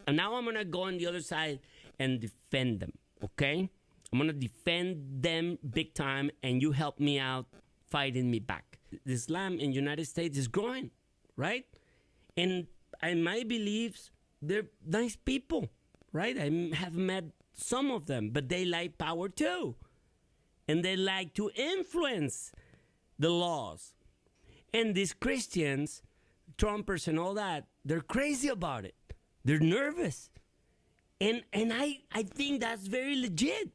And now I'm going to go on the other side and defend them, okay? I'm going to defend them big time, and you help me out fighting me back. Islam in the United States is growing, right? And my beliefs, they're nice people, right? I have met some of them, but they like power too. And they like to influence the laws. And these Christians, Trumpers and all that, they're crazy about it. They're nervous. And I think that's very legit,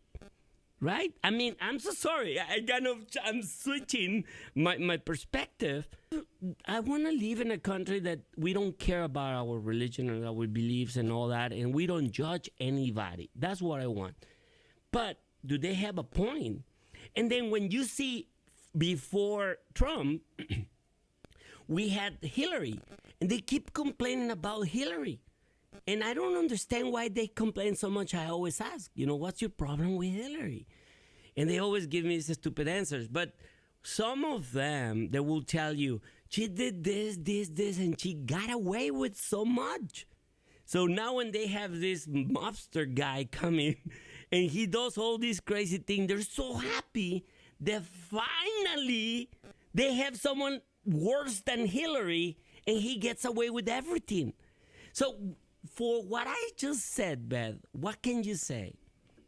right? I mean, I'm so sorry. I'm switching my perspective. I want to live in a country that we don't care about our religion and our beliefs and all that, and we don't judge anybody. That's what I want. But do they have a point? And then when you see before Trump, we had Hillary, and they keep complaining about Hillary. And I don't understand why they complain so much. I always ask, what's your problem with Hillary? And they always give me these stupid answers. But some of them, they will tell you, she did this, and she got away with so much. So now when they have this mobster guy coming, and he does all these crazy things, they're so happy that finally they have someone worse than Hillary, and he gets away with everything. So for what I just said, Beth, what can you say?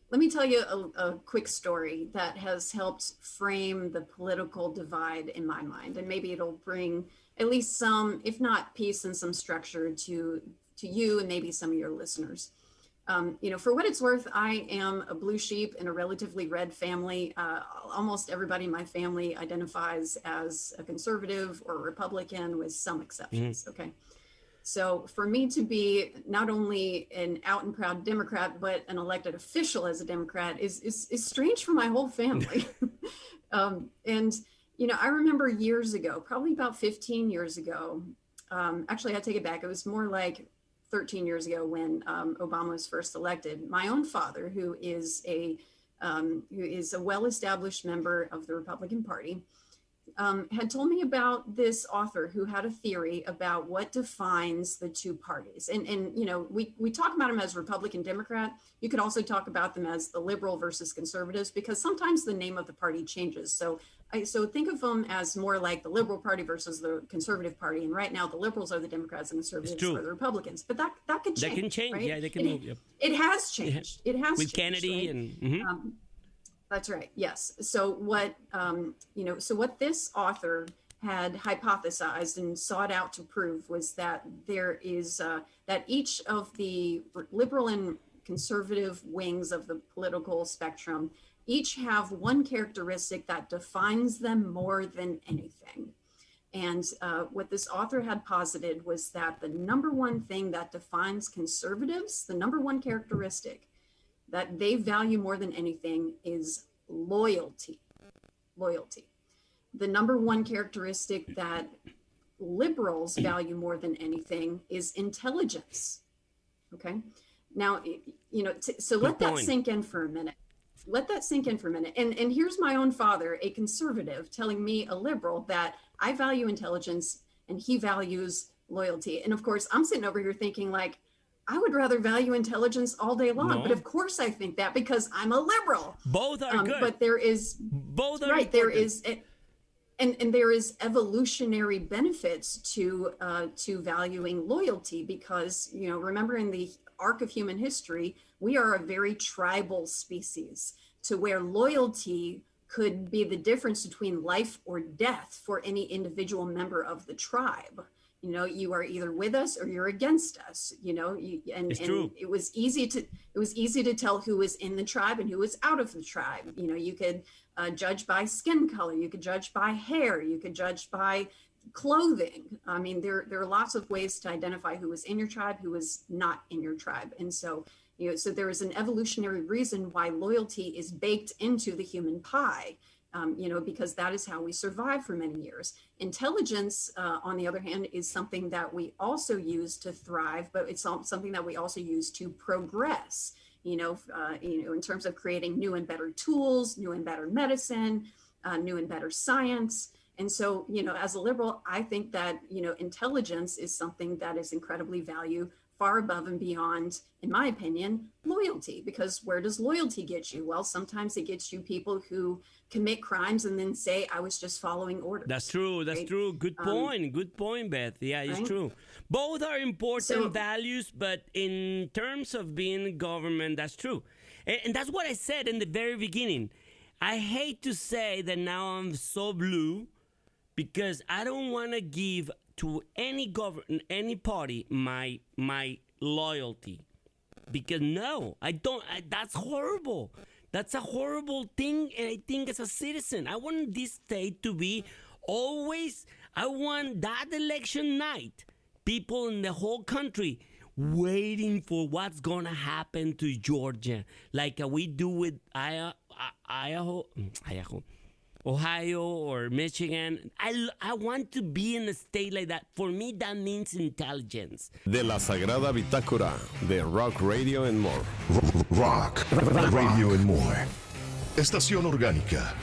Let me tell you a quick story that has helped frame the political divide in my mind, and maybe it'll bring at least some, if not peace and some structure to you and maybe some of your listeners. For what it's worth, I am a blue sheep in a relatively red family. Almost everybody in my family identifies as a conservative or Republican, with some exceptions. Okay. So for me to be not only an out and proud Democrat, but an elected official as a Democrat is strange for my whole family. I remember years ago, probably about 15 years ago, actually I take it back. It was more like 13 years ago when Obama was first elected. My own father, who is a well-established member of the Republican Party, had told me about this author who had a theory about what defines the two parties. And we talk about them as Republican Democrat. You could also talk about them as the liberal versus conservatives, because sometimes the name of the party changes. So think of them as more like the Liberal Party versus the Conservative Party. And right now the liberals are the Democrats and conservatives are the Republicans. But that could change. That can change. Right? Yeah, they can move. Yep. It has changed. It has with changed, Kennedy right? and. Mm-hmm. That's right. Yes. So what this author had hypothesized and sought out to prove was that there is that each of the liberal and conservative wings of the political spectrum each have one characteristic that defines them more than anything. And what this author had posited was that the number one thing that defines conservatives, the number one characteristic that they value more than anything, is loyalty. Loyalty. The number one characteristic that liberals value more than anything is intelligence. Okay. Now, so let that sink in for a minute. Let that sink in for a minute. And here's my own father, a conservative, telling me, a liberal, that I value intelligence and he values loyalty. And of course, I'm sitting over here thinking, like, I would rather value intelligence all day long. No. But of course I think that because I'm a liberal. Both are good. But there is both are right. Important. There is and there is evolutionary benefits to valuing loyalty, because remember, in the arc of human history, we are a very tribal species, to where loyalty could be the difference between life or death for any individual member of the tribe. You are either with us or you're against us, and it was easy to tell who was in the tribe and who was out of the tribe. You could judge by skin color, you could judge by hair, you could judge by clothing. I mean, there are lots of ways to identify who was in your tribe, who was not in your tribe. And so, so there is an evolutionary reason why loyalty is baked into the human pie. Because that is how we survived for many years. Intelligence, on the other hand, is something that we also use to thrive, but it's something that we also use to progress, in terms of creating new and better tools, new and better medicine, new and better science. And so, as a liberal, I think that, intelligence is something that is incredibly valued far above and beyond, in my opinion, loyalty. Because where does loyalty get you? Well, sometimes it gets you people who commit crimes and then say, I was just following orders. That's true. That's true. Good point. Good point, Beth. Yeah, it's true. Both are important values, but in terms of being government, that's true. And that's what I said in the very beginning. I hate to say that now I'm so blue because I don't want to give to any party my loyalty. Because no, I don't. That's horrible. That's a horrible thing, and I think as a citizen, I want this state to be always, I want that election night, people in the whole country waiting for what's going to happen to Georgia, like we do with Ohio or Michigan. I want to be in a state like that. For me, that means intelligence. De la Sagrada Bitácora, de Rock Radio and More. Rock Radio and More. Estación Orgánica.